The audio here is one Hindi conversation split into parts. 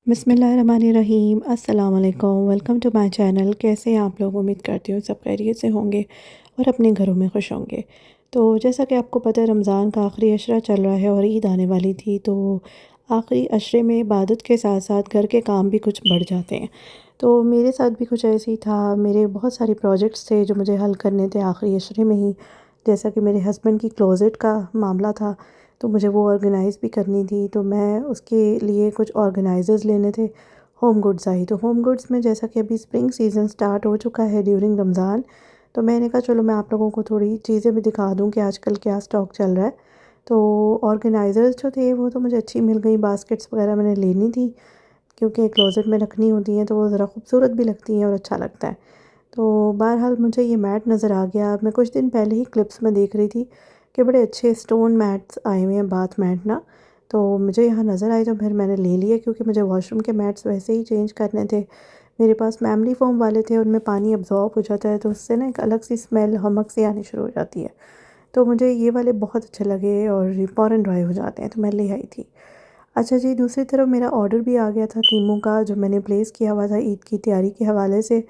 बिस्मिल्लाहिर्रहमानिर्रहीम अस्सलाम वालेकुम। Welcome to my channel. कैसे हैं आप लोग? उम्मीद करती हूँ सब खैरियत से होंगे और अपने घरों में खुश होंगे। तो जैसा कि आपको पता है, रमज़ान का आखिरी अशरा चल रहा है और ईद आने वाली थी। तो आखिरी अशरे में इबादत के साथ साथ घर के काम भी कुछ बढ़ जाते हैं। तो मेरे साथ भी कुछ ऐसे ही था। मेरे बहुत सारे प्रोजेक्ट्स थे जो मुझे हल करने थे आखिरी अशरे में ही। जैसा कि मेरे हस्बैंड की क्लोज़ेट का मामला था, तो मुझे वो ऑर्गेनाइज़ भी करनी थी। तो मैं उसके लिए कुछ ऑर्गेनाइज़र्स लेने थे। होम गुड्स आई, तो होम गुड्स में जैसा कि अभी स्प्रिंग सीज़न स्टार्ट हो चुका है ड्यूरिंग रमज़ान, तो मैंने कहा चलो मैं आप लोगों को थोड़ी चीज़ें भी दिखा दूँ कि आजकल क्या स्टॉक चल रहा है। तो ऑर्गेनाइज़र्स जो थे वो तो मुझे अच्छी मिल गई। बास्केट्स वगैरह मैंने लेनी थी क्योंकि क्लोज़ेट में रखनी होती हैं, तो वो ज़रा खूबसूरत भी लगती हैं और अच्छा लगता है। तो बहरहाल मुझे ये मैट नज़र आ गया। मैं कुछ दिन पहले ही क्लिप्स में देख रही थी कि बड़े अच्छे स्टोन मैट्स आए हुए हैं, बाथ मैट ना। तो मुझे यहाँ नज़र आए तो फिर मैंने ले लिया, क्योंकि मुझे वॉशरूम के मैट्स वैसे ही चेंज करने थे। मेरे पास मेमोरी फोम वाले थे, उनमें पानी अब्जॉर्ब हो जाता है तो उससे ना एक अलग सी स्मेल, हमक सी आनी शुरू हो जाती है। तो मुझे ये वाले बहुत अच्छे लगे और ये फ़ौरन ड्राई हो जाते हैं, तो मैं ले आई थी। अच्छा जी, दूसरी तरफ मेरा ऑर्डर भी आ गया था तीमों का, जो मैंने प्लेस किया हुआ था ईद की तैयारी के हवाले से,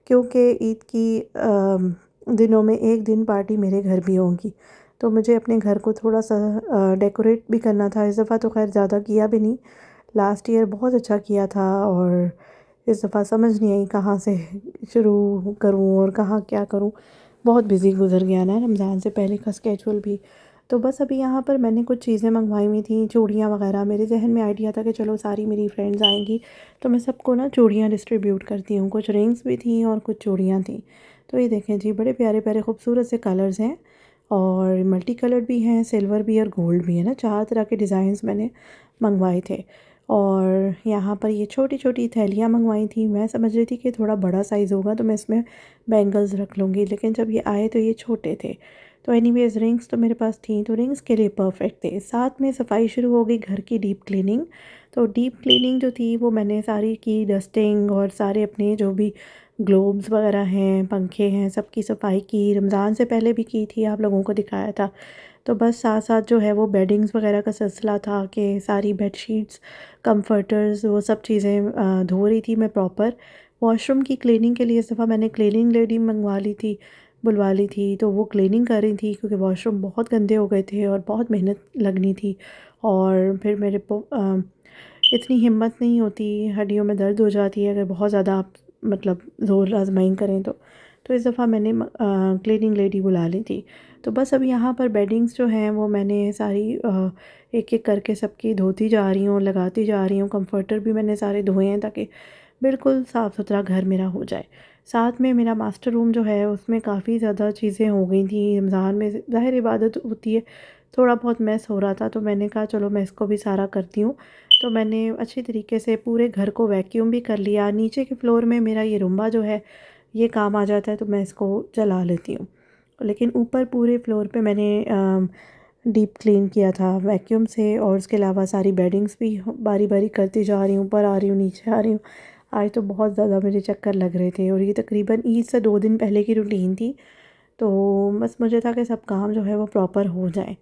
क्योंकि ईद की दिनों में एक दिन पार्टी मेरे घर भी होगी। तो मुझे अपने घर को थोड़ा सा डेकोरेट भी करना था। इस दफ़ा तो खैर ज़्यादा किया भी नहीं, लास्ट ईयर बहुत अच्छा किया था। और इस दफ़ा समझ नहीं आई कहाँ से शुरू करूँ और कहाँ क्या करूँ। बहुत बिज़ी गुजर गया ना रमज़ान से पहले का स्केजूल भी। तो बस अभी यहाँ पर मैंने कुछ चीज़ें मंगवाई हुई थी, चूड़ियाँ वगैरह। मेरे जहन में आइडिया था कि चलो सारी मेरी फ्रेंड्स आएंगी तो मैं सबको ना चूड़ियाँ डिस्ट्रीब्यूट करती हूँ। कुछ रिंग्स भी थी और कुछ चूड़ियाँ थी। तो ये देखें जी, बड़े प्यारे प्यारे खूबसूरत से कलर्स हैं और मल्टी कलर्ड भी हैं, सिल्वर भी और गोल्ड भी है ना। 4 तरह के डिज़ाइंस मैंने मंगवाए थे। और यहाँ पर ये छोटी छोटी थैलियाँ मंगवाई थी। मैं समझ रही थी कि थोड़ा बड़ा साइज़ होगा तो मैं इसमें बैंगल्स रख लूँगी, लेकिन जब ये आए तो ये छोटे थे। तो एनीवेज़ रिंग्स तो मेरे पास थी, तो रिंग्स के लिए परफ़ेक्ट थे। साथ में सफाई शुरू हो गई, घर की डीप क्लीनिंग। तो डीप क्लीनिंग जो थी वो मैंने सारी की, डस्टिंग और सारे अपने जो भी ग्लोब्स वगैरह हैं, पंखे हैं, सबकी सफाई की। रमज़ान से पहले भी की थी, आप लोगों को दिखाया था। तो बस साथ साथ जो है वो बेडिंग्स वगैरह का सिलसिला था कि सारी बेडशीट्स, कंफर्टर्स, वो सब चीज़ें धो रही थी मैं प्रॉपर। वॉशरूम की क्लीनिंग के लिए इस दफ़ा मैंने क्लीनिंग लेडी मंगवा ली थी, बुलवा ली थी। तो वो क्लीनिंग कर रही थी क्योंकि वॉशरूम बहुत गंदे हो गए थे और बहुत मेहनत लगनी थी। और फिर मेरे को इतनी हिम्मत नहीं होती, हड्डियों में दर्द हो जाती है अगर बहुत ज़्यादा आप मतलब ज़ोर आजमाइन करें तो इस दफ़ा मैंने क्लीनिंग लेडी बुला ली थी। तो बस अब यहाँ पर बेडिंग्स जो हैं वो मैंने सारी एक एक करके सबकी धोती जा रही हूँ, लगाती जा रही हूँ। कंफर्टर भी मैंने सारे धोए हैं ताकि बिल्कुल साफ़ सुथरा घर मेरा हो जाए। साथ में मेरा मास्टर रूम जो है उसमें काफ़ी ज़्यादा चीज़ें हो गई थी। रमज़ान में ज़ाहिर इबादत होती है, थोड़ा बहुत मैस हो रहा था, तो मैंने कहा चलो मैं इसको भी सारा करती हूँ। तो मैंने अच्छी तरीके से पूरे घर को वैक्यूम भी कर लिया। नीचे के फ्लोर में मेरा ये रूम्बा जो है ये काम आ जाता है, तो मैं इसको चला लेती हूँ। लेकिन ऊपर पूरे फ्लोर पे मैंने डीप क्लीन किया था वैक्यूम से। और उसके अलावा सारी बेडिंग्स भी बारी बारी करती जा रही हूँ, ऊपर आ रही हूँ, नीचे आ रही हूँ। आज तो बहुत ज़्यादा मेरे चक्कर लग रहे थे और ये तकरीबन ईद से 2 दिन पहले की रूटीन थी। तो बस मुझे था कि सब काम जो है वो प्रॉपर हो जाए।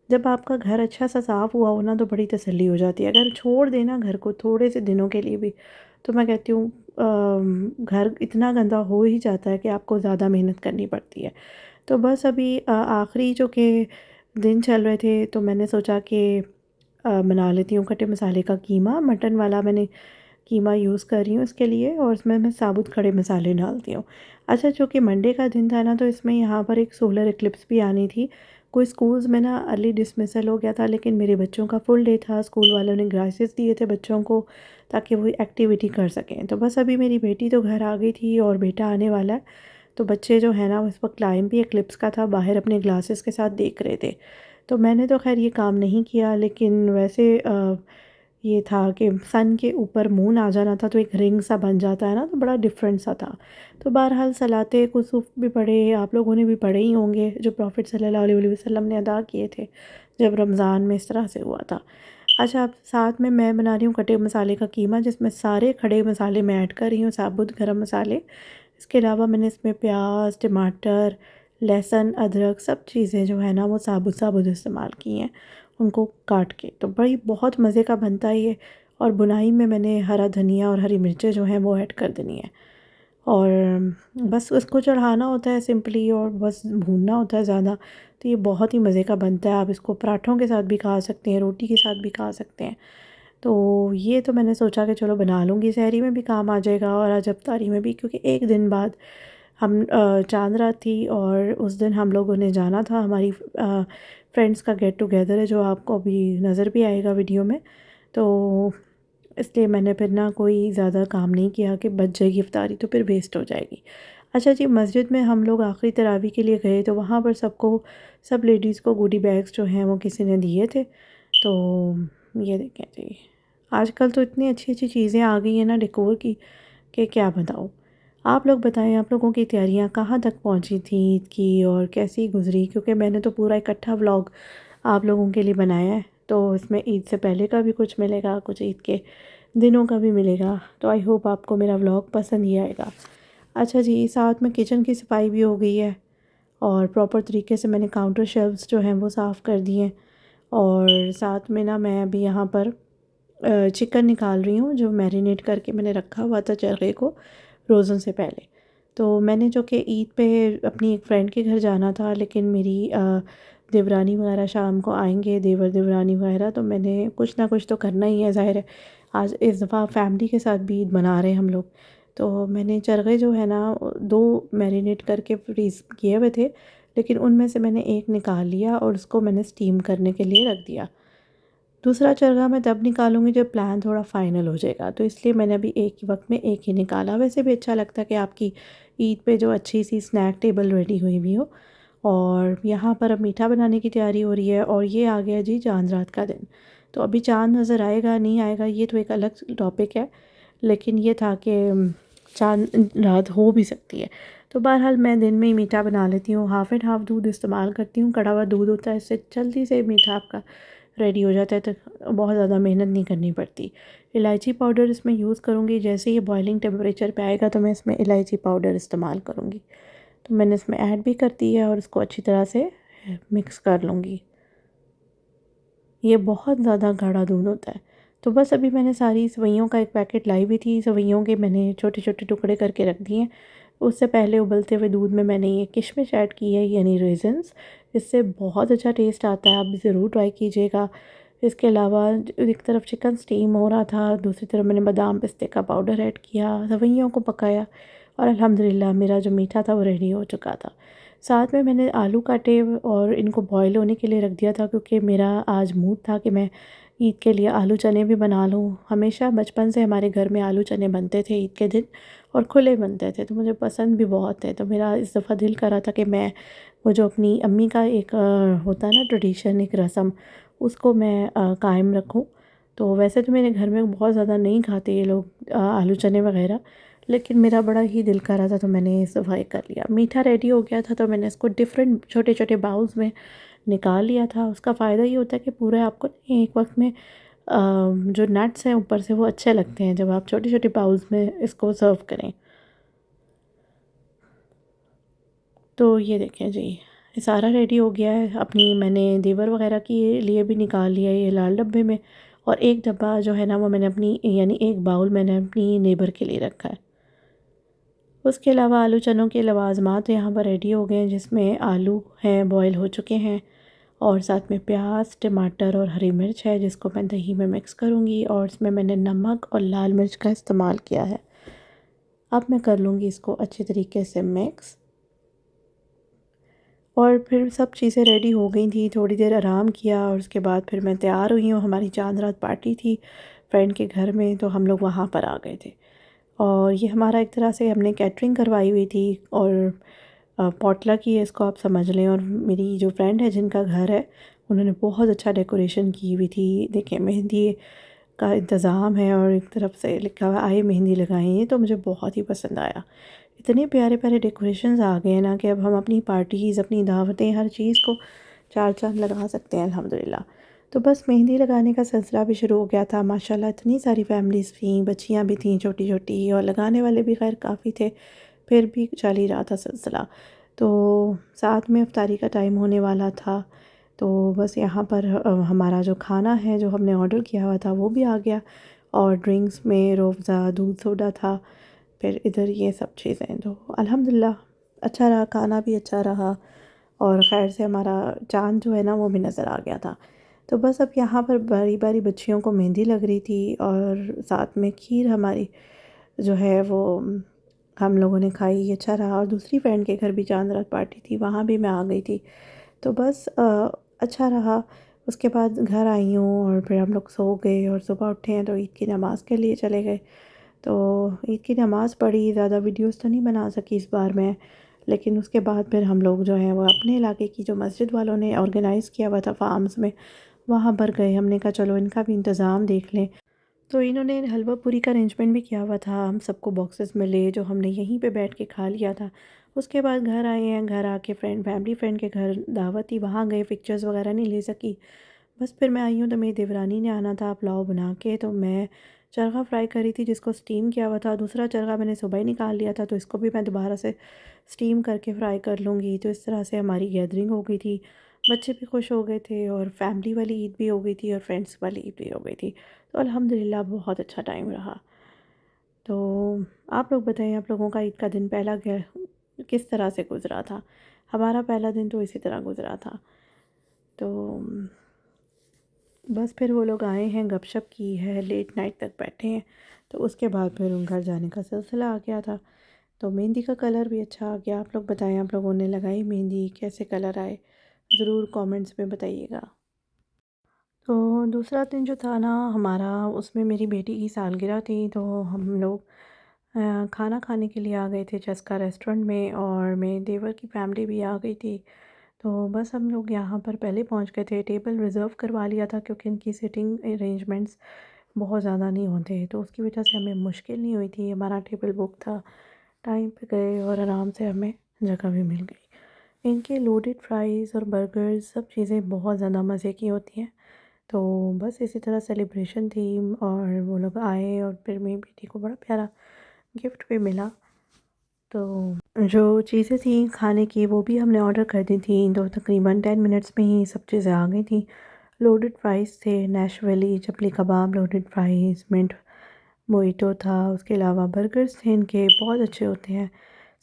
जब आपका घर अच्छा सा साफ़ हुआ हो ना तो बड़ी तसल्ली हो जाती है। अगर छोड़ देना घर को थोड़े से दिनों के लिए भी, तो मैं कहती हूँ घर इतना गंदा हो ही जाता है कि आपको ज़्यादा मेहनत करनी पड़ती है। तो बस अभी आखिरी जो के दिन चल रहे थे तो मैंने सोचा कि बना लेती हूँ खट्टे मसाले का कीमा। मटन वाला मैंने कीमा यूज़ कर रही हूँ इसके लिए, और इसमें मैं साबुत खड़े मसाले डालती हूँ। अच्छा, चूँकि मंडे का दिन था ना तो इसमें यहाँ पर एक सोलर इक्लिप्स भी आनी थी। कोई स्कूल्स में ना अर्ली डिसमिसल हो गया था, लेकिन मेरे बच्चों का फुल डे था। स्कूल वालों ने ग्रासेस दिए थे बच्चों को ताकि वो एक्टिविटी कर सकें। तो बस अभी मेरी बेटी तो घर आ गई थी और बेटा आने वाला है। तो बच्चे जो है ना उस वक्त टाइम भी इक्लिप्स का था, बाहर अपने ग्लासेस के साथ देख रहे थे। तो मैंने तो खैर ये काम नहीं किया, लेकिन वैसे ये था कि सन के ऊपर मून आ जाना था तो एक रिंग सा बन जाता है ना, तो बड़ा डिफरेंट सा था। तो बहरहाल सलाते कुसूफ भी पढ़े, आप लोगों ने भी पढ़े ही होंगे, जो प्रॉफिट सल्लल्लाहु अलैहि वसल्लम ने अदा किए थे जब रमज़ान में इस तरह से हुआ था। अच्छा, अब साथ में मैं बना रही हूँ कटे मसाले का कीमा, जिसमें सारे खड़े मसाले मैं ऐड कर रही हूँ, साबुत गरम मसाले। इसके अलावा मैंने इसमें प्याज, टमाटर, लहसुन, अदरक सब चीज़ें जो है ना वो साबुत साबुत इस्तेमाल की हैं, उनको काट के। तो बड़ी बहुत मज़े का बनता है ये। और बुनाई में मैंने हरा धनिया और हरी मिर्चें जो हैं वो ऐड कर देनी है। और बस उसको चढ़ाना होता है सिंपली, और बस भूनना होता है ज़्यादा। तो ये बहुत ही मज़े का बनता है। आप इसको पराठों के साथ भी खा सकते हैं, रोटी के साथ भी खा सकते हैं। तो ये तो मैंने सोचा कि चलो बना लूँगी, सहरी में भी काम आ जाएगा और आज अफ्तारी में भी, क्योंकि एक दिन बाद हम चांद रात थी और उस दिन हम लोगों ने जाना था। हमारी फ्रेंड्स का गेट टुगेदर है, जो आपको अभी नज़र भी आएगा वीडियो में। तो इसलिए मैंने फिर ना कोई ज़्यादा काम नहीं किया कि बच जाएगी इफ्तारी तो फिर वेस्ट हो जाएगी। अच्छा जी, मस्जिद में हम लोग आखिरी तरावी के लिए गए तो वहाँ पर सब लेडीज़ को गोडी बैग्स जो हैं वो किसी ने दिए थे। तो ये देखें जी, आजकल तो इतनी अच्छी अच्छी चीज़ें आ गई हैं ना डेकोर की, कि क्या बताऊँ। आप लोग बताएं, आप लोगों की तैयारियां कहाँ तक पहुँची थी ईद की और कैसी गुजरी, क्योंकि मैंने तो पूरा इकट्ठा व्लॉग आप लोगों के लिए बनाया है। तो इसमें ईद से पहले का भी कुछ मिलेगा, कुछ ईद के दिनों का भी मिलेगा। तो आई होप आपको मेरा व्लॉग पसंद ही आएगा। अच्छा जी, साथ में किचन की सफाई भी हो गई है और प्रॉपर तरीके से मैंने काउंटर शेल्फ्स जो हैं वो साफ़ कर दिए हैं। और साथ में ना मैं अभी यहाँ पर चिकन निकाल रही हूँ, जो मैरिनेट करके मैंने रखा हुआ था चरखे को रोज़ों से पहले। तो मैंने जो कि ईद पे अपनी एक फ़्रेंड के घर जाना था, लेकिन मेरी देवरानी वगैरह शाम को आएंगे, देवर देवरानी वगैरह, तो मैंने कुछ ना कुछ तो करना ही है, ज़ाहिर है। आज इस दफ़ा फैमिली के साथ भी ईद मना रहे हैं हम लोग। तो मैंने चरखे जो है ना 2 मैरिनेट करके फ्रीज़ किए हुए थे, लेकिन उनमें से मैंने एक निकाल लिया और उसको मैंने स्टीम करने के लिए रख दिया। दूसरा चरखा मैं तब निकालूँगी जब प्लान थोड़ा फ़ाइनल हो जाएगा, तो इसलिए मैंने अभी एक ही वक्त में एक ही निकाला। वैसे भी अच्छा लगता है कि आपकी ईद पे जो अच्छी सी स्नैक टेबल रेडी हुई हुई हो। और यहाँ पर अब मीठा बनाने की तैयारी हो रही है और ये आ गया जी चांद रात का दिन। तो अभी चाँद नज़र आएगा नहीं आएगा ये तो एक अलग टॉपिक है, लेकिन ये था कि चाँद रात हो भी सकती है। तो बहरहाल मैं दिन में ही मीठा बना लेती हूँ, हाफ़ एंड हाफ़ दूध इस्तेमाल करती हूँ। कड़ा हुआ दूध होता है, इससे जल्दी से मीठा आपका रेडी हो जाता है, तो बहुत ज़्यादा मेहनत नहीं करनी पड़ती। इलायची पाउडर इसमें यूज़ करूँगी, जैसे ये बॉइलिंग टेम्परेचर पे आएगा तो मैं इसमें इलायची पाउडर इस्तेमाल करूँगी। तो मैंने इसमें ऐड भी कर दी है और इसको अच्छी तरह से मिक्स कर लूँगी। ये बहुत ज़्यादा गाढ़ा दूध होता है। तो बस अभी मैंने सारी सेवइयों का एक पैकेट लाई हुई थी, सेवइयों के मैंने छोटे-छोटे टुकड़े करके रख दिए हैं। उससे पहले उबलते हुए दूध में मैंने ये किशमिश ऐड की है, यानी रेज़िन्स। इससे बहुत अच्छा टेस्ट आता है, आप भी ज़रूर ट्राई कीजिएगा। इसके अलावा एक तरफ चिकन स्टीम हो रहा था, दूसरी तरफ मैंने बादाम पिस्ते का पाउडर ऐड किया, सेवइयों को पकाया और अल्हम्दुलिल्लाह मेरा जो मीठा था वो रेडी हो चुका था। साथ में मैंने आलू काटे और इनको बॉयल होने के लिए रख दिया था, क्योंकि मेरा आज मूड था कि मैं ईद के लिए आलू चने भी बना लूँ। हमेशा बचपन से हमारे घर में आलू चने बनते थे ईद के दिन और खुले बनते थे, तो मुझे पसंद भी बहुत है। तो मेरा इस दफ़ा दिल करा था कि मैं वो जो अपनी अम्मी का एक होता है ना ट्रेडिशन, एक रस्म, उसको मैं कायम रखूँ। तो वैसे तो मेरे घर में बहुत ज़्यादा नहीं खाते ये लोग आलू चने वग़ैरह, लेकिन मेरा बड़ा ही दिल कर रहा था तो मैंने ये सफ़ाई कर लिया। मीठा रेडी हो गया था तो मैंने इसको डिफ़रेंट छोटे-छोटे बाउल्स में निकाल लिया था। उसका फ़ायदा ये होता है कि पूरे आपको एक वक्त में जो नट्स हैं ऊपर से वो अच्छे लगते हैं जब आप छोटे-छोटे बाउल्स में इसको सर्व करें। तो ये देखें जी, ये सारा रेडी हो गया है। अपनी मैंने देवर वग़ैरह के लिए भी निकाल लिया ये लाल डब्बे में, और एक डब्बा जो है ना वो मैंने अपनी, यानी एक बाउल मैंने अपनी नेबर के लिए रखा है। उसके अलावा आलू चनों के लवाज़मात यहाँ पर रेडी हो गए हैं, जिसमें आलू हैं बॉयल हो चुके हैं और साथ में प्याज, टमाटर और हरी मिर्च है, जिसको मैं दही में मिक्स करूँगी और इसमें मैंने नमक और लाल मिर्च का इस्तेमाल किया है। अब मैं कर लूँगी इसको अच्छे तरीके से मिक्स। और फिर सब चीज़ें रेडी हो गई थी, थोड़ी देर आराम किया और उसके बाद फिर मैं तैयार हुई हूँ। हमारी चांद रात पार्टी थी फ्रेंड के घर में, तो हम लोग वहाँ पर आ गए थे। और ये हमारा एक तरह से हमने कैटरिंग करवाई हुई थी और पॉटलक ही है, इसको आप समझ लें। और मेरी जो फ्रेंड है जिनका घर है, उन्होंने बहुत अच्छा डेकोरेशन की हुई थी। देखिए, मेहंदी का इंतज़ाम है और एक तरफ से लिखा हुआ आए मेहंदी लगाएं, ये तो मुझे बहुत ही पसंद आया। इतने प्यारे प्यारे डेकोरेशंस आ गए हैं ना कि अब हम अपनी पार्टीज़, अपनी दावतें, हर चीज़ को चार चाँद लगा सकते हैं अल्हम्दुलिल्लाह। तो बस मेहंदी लगाने का सिलसिला भी शुरू हो गया था। माशाल्लाह इतनी सारी फैमिलीज़ थीं, बच्चियाँ भी थीं छोटी-छोटी, और लगाने वाले भी खैर काफ़ी थे, फिर भी चल ही रहा था सिलसिला। तो साथ में इफ्तारी का टाइम होने वाला था, तो बस यहाँ पर हमारा जो खाना है जो हमने ऑर्डर किया हुआ था वो भी आ गया। और ड्रिंक्स में रूह अफ़ज़ा, दूध सोडा था, फिर इधर ये सब चीज़ें। तो अल्हम्दुलिल्लाह अच्छा रहा, खाना भी अच्छा रहा और खैर से हमारा चाँद जो है ना वो भी नज़र आ गया था। तो बस अब यहाँ पर बारी-बारी बच्चियों को मेहंदी लग रही थी और साथ में खीर हमारी जो है वो हम लोगों ने खाई, अच्छा रहा। और दूसरी फ्रेंड के घर भी चाँद रात पार्टी थी, वहाँ भी मैं आ गई थी। तो बस अच्छा रहा। उसके बाद घर आई हूँ और फिर हम लोग सो गए और सुबह उठे हैं तो ईद की नमाज़ के लिए चले गए। तो ईद की नमाज़ पढ़ी, ज़्यादा वीडियोस तो नहीं बना सकी इस बार मैं, लेकिन उसके बाद फिर हम लोग जो हैं वो अपने इलाके की जो मस्जिद वालों ने ऑर्गेनाइज़ किया हुआ था फार्म्स में, वहाँ पर गए। हमने कहा चलो इनका भी इंतज़ाम देख लें। तो इन्होंने हलवा पूरी का अरेंजमेंट भी किया हुआ था, हम सबको बॉक्सेस मिले जो हमने यहीं पे बैठ के खा लिया था। उसके बाद घर आए हैं, घर आके फैमिली फ्रेंड के घर दावत थी, वहाँ गए, पिक्चर्स वगैरह नहीं ले सकी। बस फिर मैं आई हूँ तो मेरी देवरानी ने आना था पुलाव बना के, तो मैं चरखा फ्राई करी थी जिसको स्टीम किया हुआ था। दूसरा चरखा मैंने सुबह ही निकाल लिया था, तो इसको भी मैं दोबारा से स्टीम करके फ्राई कर लूँगी। तो इस तरह से हमारी गैदरिंग हो गई थी, बच्चे भी खुश हो गए थे और फैमिली वाली ईद भी हो गई थी और फ्रेंड्स वाली ईद भी हो गई थी। तो अल्हम्दुलिल्लाह बहुत अच्छा टाइम रहा। तो आप लोग बताएं, आप लोगों का ईद का दिन पहला क्या किस तरह से गुज़रा था? हमारा पहला दिन तो इसी तरह गुज़रा था। तो बस फिर वो लोग आए हैं, गपशप की है, लेट नाइट तक बैठे हैं। तो उसके बाद फिर उन घर जाने का सिलसिला आ गया था। तो मेहंदी का कलर भी अच्छा आ गया। आप लोग बताएं, आप लोगों ने लगाई मेहंदी, कैसे कलर आए? ज़रूर कमेंट्स में बताइएगा। तो दूसरा दिन जो था ना हमारा, उसमें मेरी बेटी की सालगिरह थी, तो हम लोग खाना खाने के लिए आ गए थे चस्का रेस्टोरेंट में और मेरे देवर की फैमिली भी आ गई थी। तो बस हम लोग यहाँ पर पहले पहुँच गए थे, टेबल रिज़र्व करवा लिया था क्योंकि इनकी सीटिंग अरेंजमेंट्स बहुत ज़्यादा नहीं होते, तो उसकी वजह से हमें मुश्किल नहीं हुई थी। हमारा टेबल बुक था, टाइम पे गए और आराम से हमें जगह भी मिल गई। इनके लोडेड फ्राइज़ और बर्गर्स सब चीज़ें बहुत ज़्यादा मज़े की होती हैं। तो बस इसी तरह सेलिब्रेशन थी और वो लोग आए और फिर मेरी बेटी को बड़ा प्यारा गिफ्ट भी मिला। तो जो चीज़ें थी खाने की वो भी हमने ऑर्डर कर दी थी, तो तकरीबन 10 मिनट्स में ही सब चीज़ें आ गई थी। लोडेड फ्राइज़ थे, नेशवेली चपली कबाब, लोडेड फ्राइज़, मिंट मोइटो था, उसके अलावा बर्गर्स थे इनके, बहुत अच्छे होते हैं।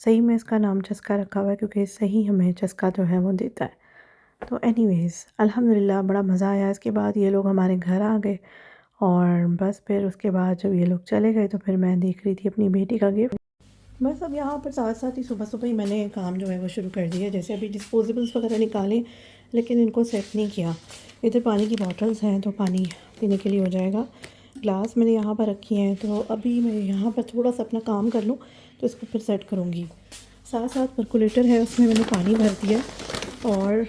सही में इसका नाम चस्का रखा हुआ है क्योंकि सही हमें चस्का जो है वो देता है। तो एनीवेज़ अल्हम्दुलिल्लाह बड़ा मज़ा आया। इसके बाद ये लोग हमारे घर आ गए और बस फिर उसके बाद जब ये लोग चले गए तो फिर मैं देख रही थी अपनी बेटी का गिफ्ट। बस अब यहाँ पर साथ साथ ही सुबह-सुबह ही मैंने काम जो है वो शुरू कर दिया। जैसे अभी डिस्पोज़ेबल्स वगैरह निकाले लेकिन इनको सेट नहीं किया। इधर पानी की बॉटल्स हैं तो पानी पीने के लिए हो जाएगा। ग्लास मैंने यहाँ पर रखी हैं, तो अभी मैं यहाँ पर थोड़ा-सा अपना काम कर लूँ तो इसको फिर सेट करूँगी। साथ-साथ पर्कोलेटर है, उसमें मैंने पानी भर दिया और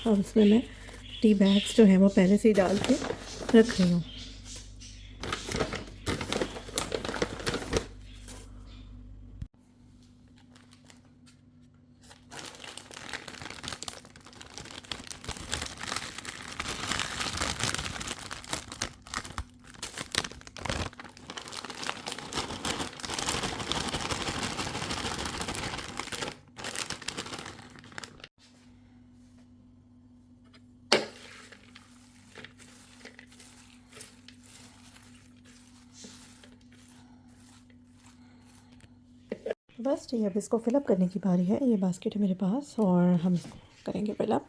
अब उसमें मैं टी बैग्स जो हैं वो पहले से ही डाल के रख रही हूँ। बस ठीक है, अब इसको फ़िलअप करने की बारी है। ये बास्केट है मेरे पास और हम इसको करेंगे फ़िलअप।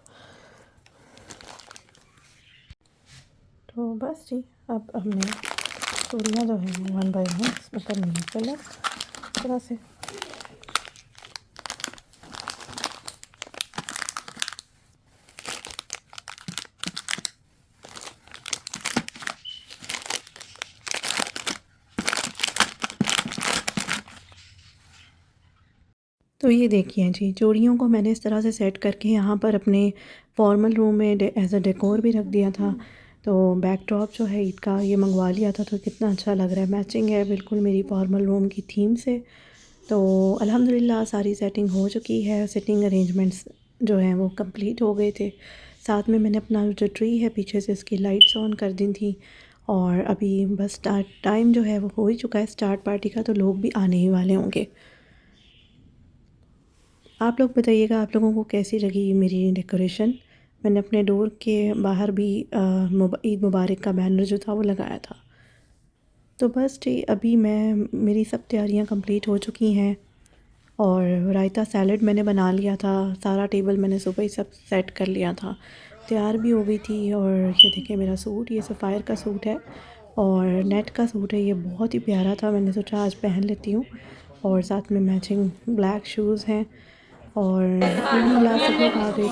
तो बस जी, अब हमने पूरियाँ जो हैं वन बाय वन इसमें करनी है फ़िलअप इस तरह से। तो ये देखिए जी, चूड़ियों को मैंने इस तरह से सेट करके यहाँ पर अपने फॉर्मल रूम में एज़ अ डेकोर भी रख दिया था। तो बैकड्रॉप जो है ईद का ये मंगवा लिया था, तो कितना अच्छा लग रहा है, मैचिंग है बिल्कुल मेरी फॉर्मल रूम की थीम से। तो अल्हम्दुलिल्लाह सारी सेटिंग हो चुकी है, सिटिंग अरेंजमेंट्स जो हैं वो कंप्लीट हो गए थे। साथ में मैंने अपना जो ट्री है पीछे से इसकी लाइट्स ऑन कर दी थी और अभी बस स्टार्ट टाइम जो है वो हो ही चुका है स्टार्ट पार्टी का, तो लोग भी आने ही वाले होंगे। आप लोग बताइएगा आप लोगों को कैसी लगी मेरी डेकोरेशन। मैंने अपने डोर के बाहर भी ईद मुबारक का बैनर जो था वो लगाया था। तो बस जी अभी मेरी सब तैयारियां कंप्लीट हो चुकी हैं और रायता सैलड मैंने बना लिया था। सारा टेबल मैंने सुबह ही सब सेट कर लिया था, तैयार भी हो गई थी। और ये देखिए मेरा सूट, ये सफ़ायर का सूट है और नेट का सूट है। ये बहुत ही प्यारा था, मैंने सोचा आज पहन लेती हूँ। और साथ में मैचिंग ब्लैक शूज़ हैं। और अल्हम्दुलिल्लाह सब लोग आ गए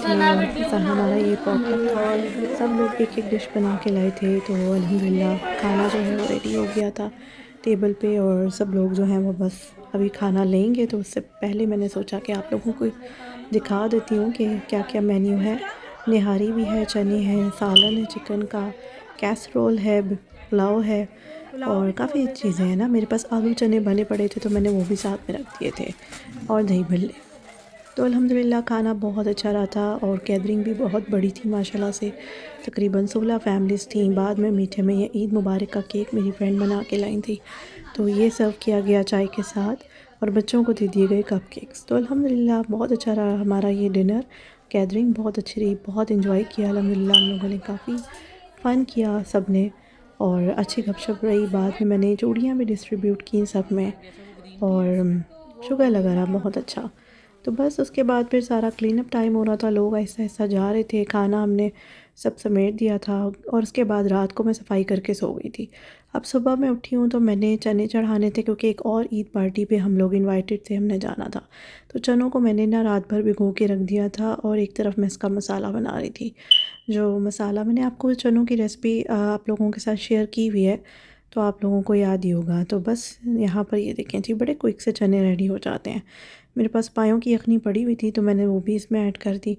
थे और हमारा ये पॉटलक था। सब लोग एक एक डिश बना के लाए थे। तो अल्हम्दुलिल्लाह खाना जो है वो रेडी हो गया था टेबल पे और सब लोग जो हैं वो बस अभी खाना लेंगे। तो उससे पहले मैंने सोचा कि आप लोगों को दिखा देती हूँ कि क्या क्या मेन्यू है। निहारी भी है, चने हैं, सालन है चिकन का, कैसरोल है, पुलाव है और काफ़ी चीज़ें हैं ना। मेरे पास आलू चने बने पड़े थे तो मैंने वो भी साथ में रख दिए थे और दही भल्ले। तो अल्हम्दुलिल्लाह खाना बहुत अच्छा रहा था और गैदरिंग भी बहुत बड़ी थी माशाल्लाह से। तकरीबन 16 फैमिलीज़ थी। बाद में मीठे में ये ईद मुबारक का केक मेरी फ्रेंड बना के लाई थी, तो ये सर्व किया गया चाय के साथ और बच्चों को दे दिए गए कपकेक्स। तो अल्हम्दुलिल्लाह बहुत अच्छा रहा हमारा ये डिनर। गैदरिंग बहुत अच्छी रही, बहुत इन्जॉय किया अल्हम्दुलिल्लाह। हम लोगों ने काफ़ी फ़न किया सब ने और अच्छी गपशप रही। बाद में मैंने चूड़ियाँ भी डिस्ट्रीब्यूट की सब में और शुगर लगा रहा बहुत अच्छा। तो बस उसके बाद फिर सारा क्लीन अप टाइम हो रहा था, लोग आहिस्ता-आहिस्ता जा रहे थे, खाना हमने सब समेट दिया था और उसके बाद रात को मैं सफाई करके सो गई थी। अब सुबह मैं उठी हूँ तो मैंने चने चढ़ाने थे क्योंकि एक और ईद पार्टी पे हम लोग इनवाइटेड थे, हमने जाना था। तो चनों को मैंने ना रात भर भिगो के रख दिया था और एक तरफ मैं इसका मसाला बना रही थी। जो मसाला मैंने आपको चनों की रेसिपी आप लोगों के साथ शेयर की हुई है, तो आप लोगों को याद ही होगा। तो बस यहाँ पर ये देखें जी, बड़े क्विक से चने रेडी हो जाते हैं। मेरे पास पायों की यखनी पड़ी हुई थी तो मैंने वो भी इसमें ऐड कर दी।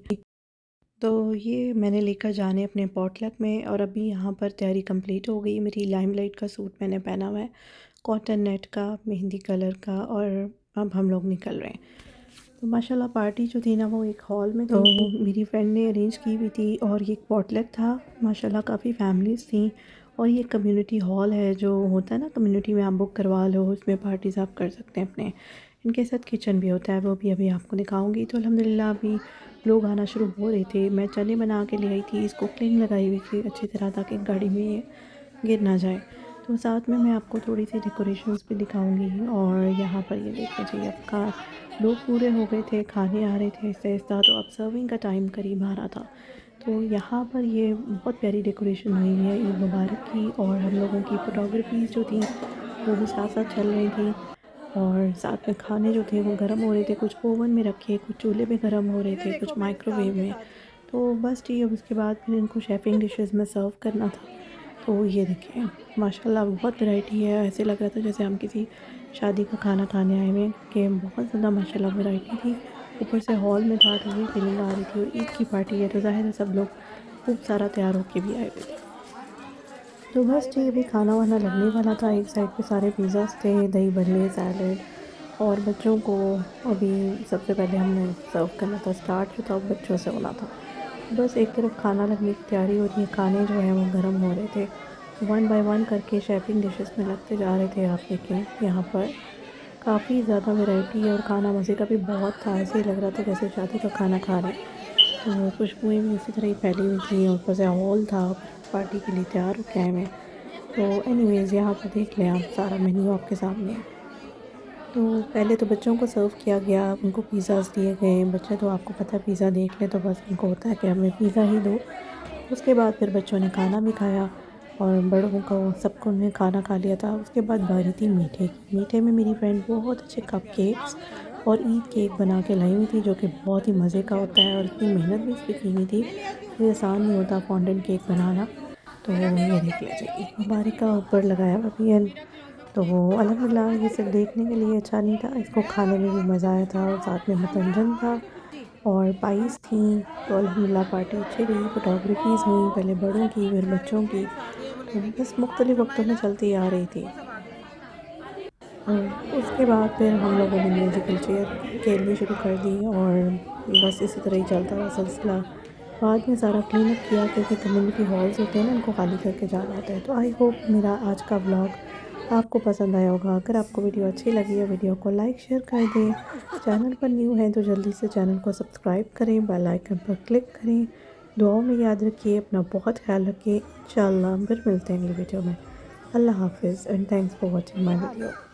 तो ये मैंने लेकर जाने अपने पॉटलक में और अभी यहाँ पर तैयारी कंप्लीट हो गई। मेरी लाइमलाइट का सूट मैंने पहना हुआ है, कॉटन नेट का, मेहंदी कलर का, और अब हम लोग निकल रहे हैं। तो माशाल्लाह पार्टी जो थी ना वो एक हॉल में तो मेरी फ्रेंड ने अरेंज की हुई थी और ये एक पॉटलक था। माशाल्लाह काफ़ी फैमिलीज़ थी और ये कम्युनिटी हॉल है जो होता है ना, कम्युनिटी में आप बुक करवा लो, उसमें पार्टीज़ आप कर सकते हैं अपने। इनके साथ किचन भी होता है, वो भी अभी आपको दिखाऊंगी। तो अल्हम्दुलिल्लाह अभी लोग आना शुरू हो रहे थे। मैं चने बना के ले आई थी, इसको क्लीन लगाई हुई थी अच्छी तरह ताकि गाड़ी में ये गिर ना जाए। तो साथ में मैं आपको थोड़ी सी डेकोरेशंस भी दिखाऊंगी। और यहाँ पर ये देखिए जी, अब का लोग पूरे हो गए थे, खाने आ रहे थे आहिस्ता-आहिस्ता, तो अब सर्विंग का टाइम करीब आ रहा था। तो यहाँ पर ये बहुत प्यारी डेकोरेशन हुई है ईद मुबारक की और हम लोगों की फ़ोटोग्राफीज़ जो थी वो भी साथ-साथ चल रही थी। और साथ में खाने जो थे वो गर्म हो रहे थे, कुछ ओवन में रखे, कुछ चूल्हे पे गर्म हो रहे थे, कुछ माइक्रोवेव में। तो बस जी अब उसके बाद फिर इनको शेफ़िंग डिशेज़ में सर्व करना था। तो ये देखें माशाल्लाह बहुत वैरायटी है, ऐसे लग रहा था जैसे हम किसी शादी का खाना खाने आए हुए हैं कि बहुत ज़्यादा माशाल्लाह वैरायटी थी। ऊपर से हॉल में था तो ये फीलिंग आ रही थी और ईद की पार्टी है तो ज़ाहिर है सब लोग खूब सारा तैयार होके भी आए हुए थे। तो बस जी अभी खाना वाना लगने वाला था। एक साइड पे सारे पिज़्ज़ाज़ थे, दही भल्ले, सैलड और बच्चों को अभी सबसे पहले हमने सर्व करना था। स्टार्ट जो था वो बच्चों से होना था। बस एक तरफ खाना लगने की तैयारी हो रही है, खाने जो हैं वो गर्म हो रहे थे। वन बाय वन करके शेफ़िंग डिशेस में लगते जा रहे थे। आप देखें यहाँ पर काफ़ी ज़्यादा वैरायटी है और खाना मज़े का भी बहुत था। ऐसे ही लग रहा था जैसे शादी का खाना खा रहे हैं। तो खुशबुएँ भी उसी तरह ही फैली हुई थी और ऊपर से हॉल था पार्टी के लिए तैयार होके आए हुए हैं। तो एनीवेज़ यहाँ पर देख लें आप, सारा मेन्यू आपके सामने है। तो पहले तो बच्चों को सर्व किया गया, उनको पिज़्ज़ाज़ दिए गए। बच्चे तो आपको पता है पिज़्ज़ा देख लें तो बस उनको होता है कि हमें पिज़्ज़ा ही दो। उसके बाद फिर बच्चों ने खाना भी खाया और बड़ों को सबको ने खाना खा लिया था। उसके बाद बारी थी मीठे की। मीठे में मेरी फ्रेंड बहुत अच्छे कपकेक्स और ईद केक बना के लाई हुई थी जो कि बहुत ही मज़े का होता है और इतनी मेहनत भी इस पे की हुई थी। कोई आसान नहीं होता फॉन्डेंट केक बनाना। तो ये देख लीजिए ईद मुबारक का ऊपर लगाया हुआ भी है। तो अल्हम्दुलिल्लाह ये सिर्फ देखने के लिए अच्छा नहीं था, इसको खाने में भी मज़ा आया था और साथ में मतंजन था और पाइस थी। तो अल्हम्दुलिल्लाह पार्टी अच्छी रही, फ़ोटोग्राफीज़ हुई, पहले बड़ों की फिर बच्चों की। तो बस मुख्तलिफ़ वक्तों में चलती आ रही थी। उसके बाद फिर हम लोगों ने म्यूज़िकल चेयर खेलनी शुरू कर दी और बस इसी तरह ही चलता रहा सिलसिला। बाद में सारा क्लीन अप किया क्योंकि कम्युनिटी हॉल्स होते हैं ना, उनको खाली करके जाना होता है। तो आई होप मेरा आज का व्लॉग आपको पसंद आया होगा। अगर आपको वीडियो अच्छी लगी है वीडियो को लाइक शेयर कर दें। चैनल पर न्यू हैं तो जल्दी से चैनल को सब्सक्राइब करें, बेल आइकन पर क्लिक करें। दुआओं में याद रखिए, अपना बहुत ख्याल रखिए। इंशाअल्लाह फिर मिलते हैं अगली वीडियो में। अल्लाह हाफ़िज़ and thanks for watching my video.